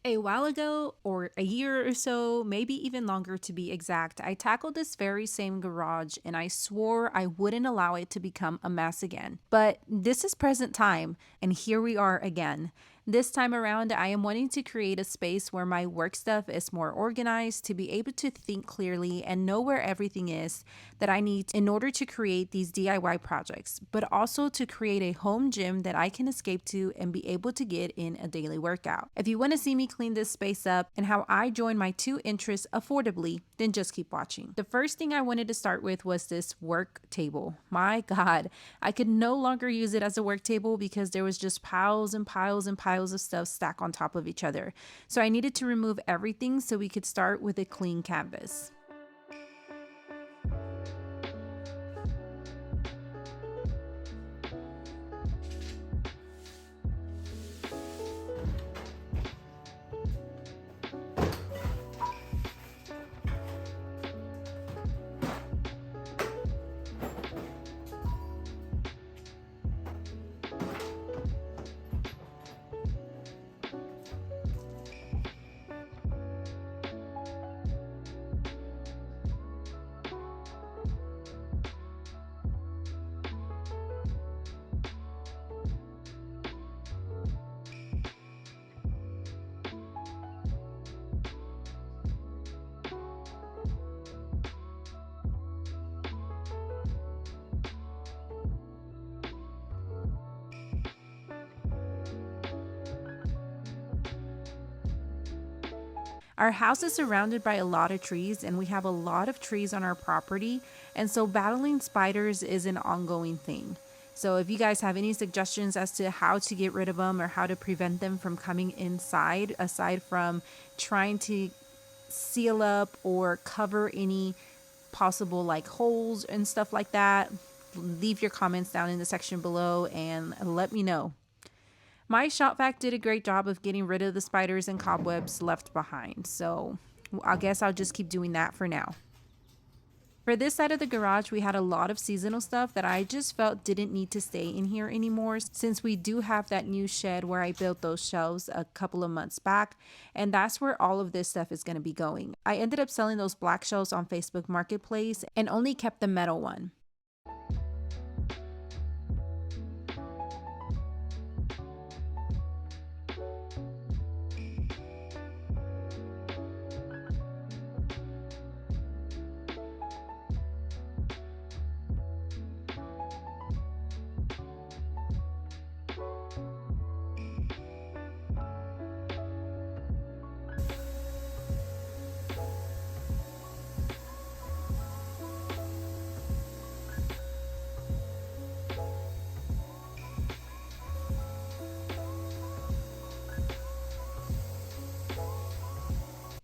A while ago, or a year or so, maybe even longer to be exact, I tackled this very same garage and I swore I wouldn't allow it to become a mess again. But this is present time, and here we are again. This time around, I am wanting to create a space where my work stuff is more organized, to be able to think clearly and know where everything is that I need in order to create these DIY projects, but also to create a home gym that I can escape to and be able to get in a daily workout. If you want to see me clean this space up and how I join my two interests affordably, then just keep watching. The first thing I wanted to start with was this work table. My God, I could no longer use it as a work table because there was just piles and piles and piles of stuff stacked on top of each other. So I needed to remove everything so we could start with a clean canvas. Our house is surrounded by a lot of trees, and we have a lot of trees on our property, and so battling spiders is an ongoing thing. So if you guys have any suggestions as to how to get rid of them or how to prevent them from coming inside, aside from trying to seal up or cover any possible like holes and stuff like that, leave your comments down in the section below and let me know. My shop vac did a great job of getting rid of the spiders and cobwebs left behind, so I guess I'll just keep doing that for now. For this side of the garage, we had a lot of seasonal stuff that I just felt didn't need to stay in here anymore, since we do have that new shed where I built those shelves a couple of months back, and that's where all of this stuff is going to be going. I ended up selling those black shelves on Facebook Marketplace and only kept the metal one.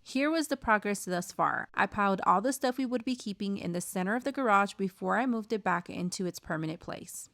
Here was the progress thus far. I piled all the stuff we would be keeping in the center of the garage before I moved it back into its permanent place.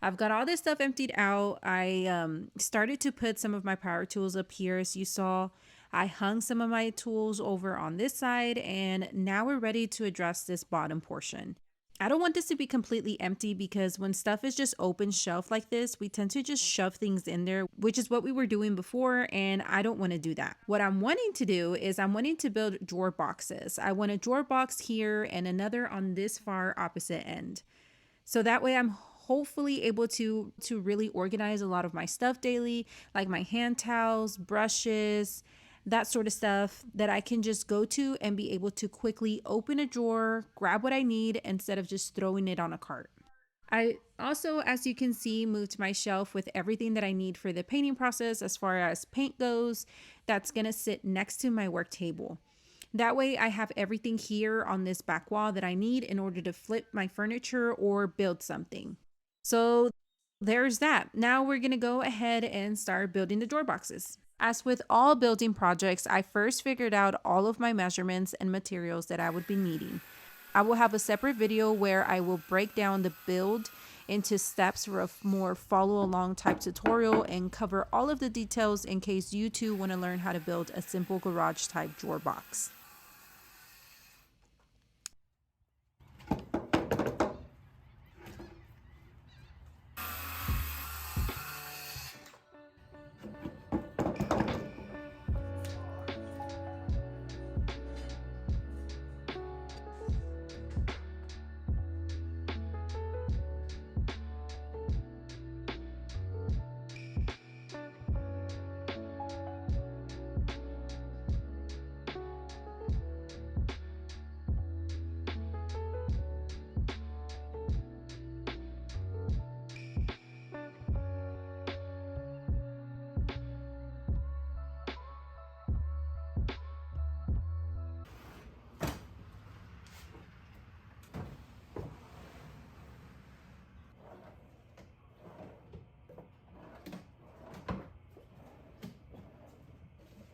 I've got all this stuff emptied out. I started to put some of my power tools up here, as you saw. I hung some of my tools over on this side, and now we're ready to address this bottom portion. I don't want this to be completely empty because when stuff is just open shelf like this, we tend to just shove things in there, which is what we were doing before, and I don't want to do that. What I'm wanting to do is I'm wanting to build drawer boxes. I want a drawer box here and another on this far opposite end. So that way I'm hopefully able to really organize a lot of my stuff daily, like my hand towels, brushes, that sort of stuff that I can just go to and be able to quickly open a drawer, grab what I need instead of just throwing it on a cart. I also, as you can see, moved my shelf with everything that I need for the painting process as far as paint goes. That's going to sit next to my work table. That way I have everything here on this back wall that I need in order to flip my furniture or build something. So there's that. Now we're going to go ahead and start building the drawer boxes. As with all building projects, I first figured out all of my measurements and materials that I would be needing. I will have a separate video where I will break down the build into steps for a more follow along type tutorial and cover all of the details in case you too want to learn how to build a simple garage type drawer box.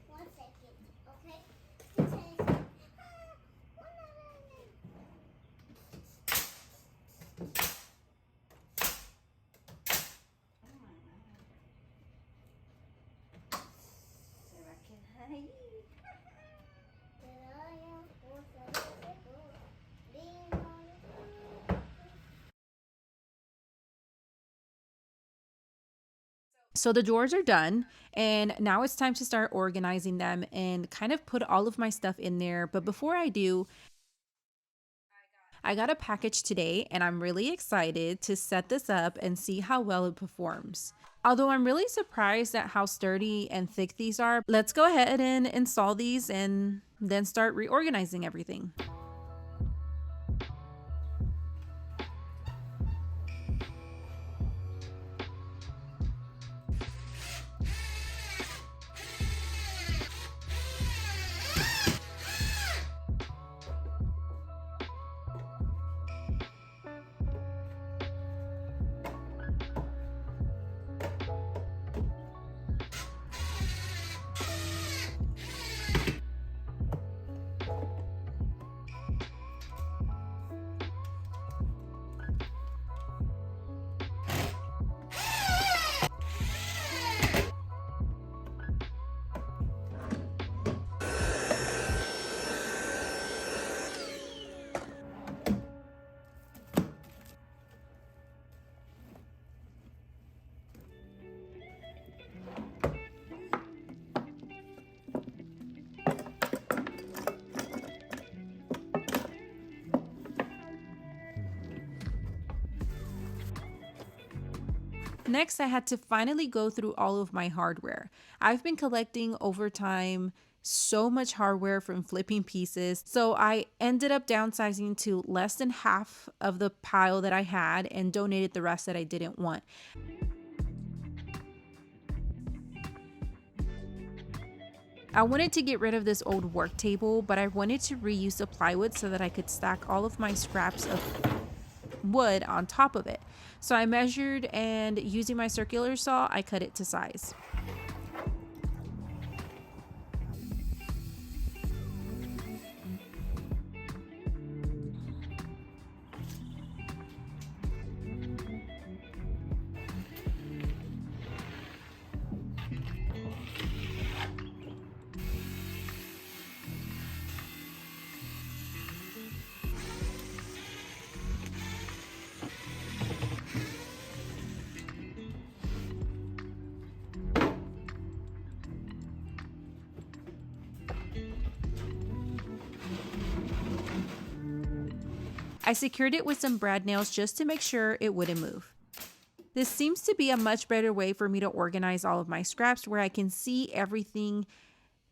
One second, okay? Será que aí? So the drawers are done, and now it's time to start organizing them and kind of put all of my stuff in there. But before I do, I got a package today and I'm really excited to set this up and see how well it performs. Although I'm really surprised at how sturdy and thick these are, let's go ahead and install these and then start reorganizing everything. Next, I had to finally go through all of my hardware. I've been collecting over time so much hardware from flipping pieces, so I ended up downsizing to less than half of the pile that I had and donated the rest that I didn't want. I wanted to get rid of this old work table, but I wanted to reuse the plywood so that I could stack all of my scraps of wood on top of it. So I measured, and using my circular saw, I cut it to size. I secured it with some brad nails just to make sure it wouldn't move. This seems to be a much better way for me to organize all of my scraps, where I can see everything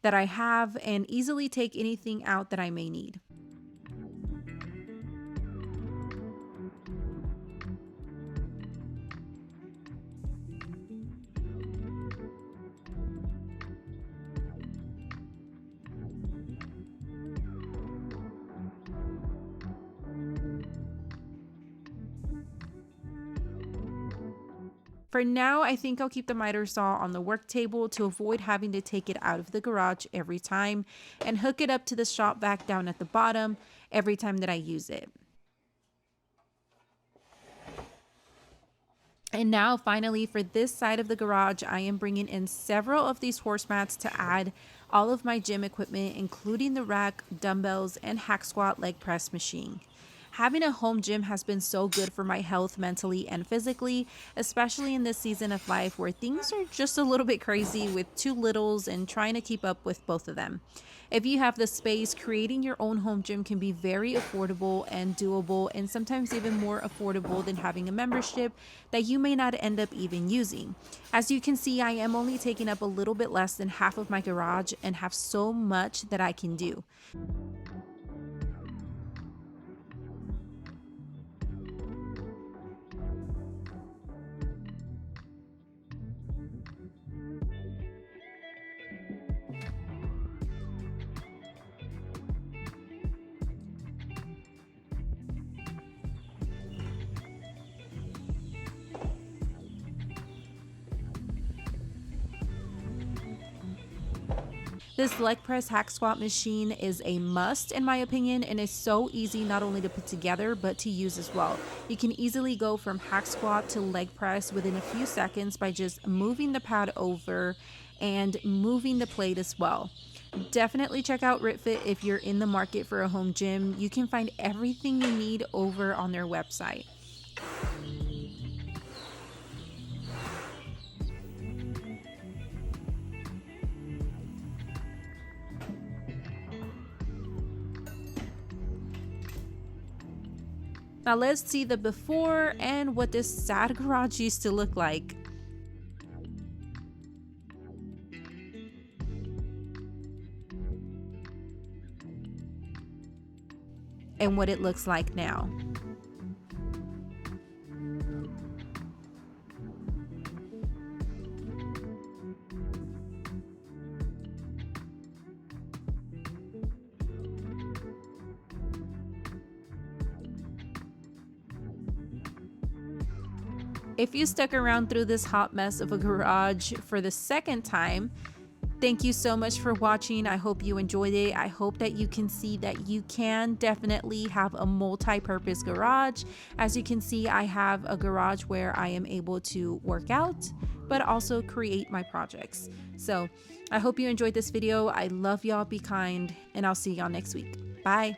that I have and easily take anything out that I may need. For now, I think I'll keep the miter saw on the work table to avoid having to take it out of the garage every time and hook it up to the shop vac down at the bottom every time that I use it. And now finally for this side of the garage, I am bringing in several of these horse mats to add all of my gym equipment, including the rack, dumbbells, and hack squat leg press machine. Having a home gym has been so good for my health mentally and physically, especially in this season of life where things are just a little bit crazy with two littles and trying to keep up with both of them. If you have the space, creating your own home gym can be very affordable and doable, and sometimes even more affordable than having a membership that you may not end up even using. As you can see, I am only taking up a little bit less than half of my garage and have so much that I can do. This leg press hack squat machine is a must in my opinion, and is so easy not only to put together but to use as well. You can easily go from hack squat to leg press within a few seconds by just moving the pad over and moving the plate as well. Definitely check out RITFIT if you're in the market for a home gym. You can find everything you need over on their website. Now let's see the before and what this sad garage used to look like. And what it looks like now. If you stuck around through this hot mess of a garage for the second time, thank you so much for watching. I hope you enjoyed it. I hope that you can see that you can definitely have a multi-purpose garage. As you can see, I have a garage where I am able to work out, but also create my projects. So I hope you enjoyed this video. I love y'all. Be kind, and I'll see y'all next week. Bye.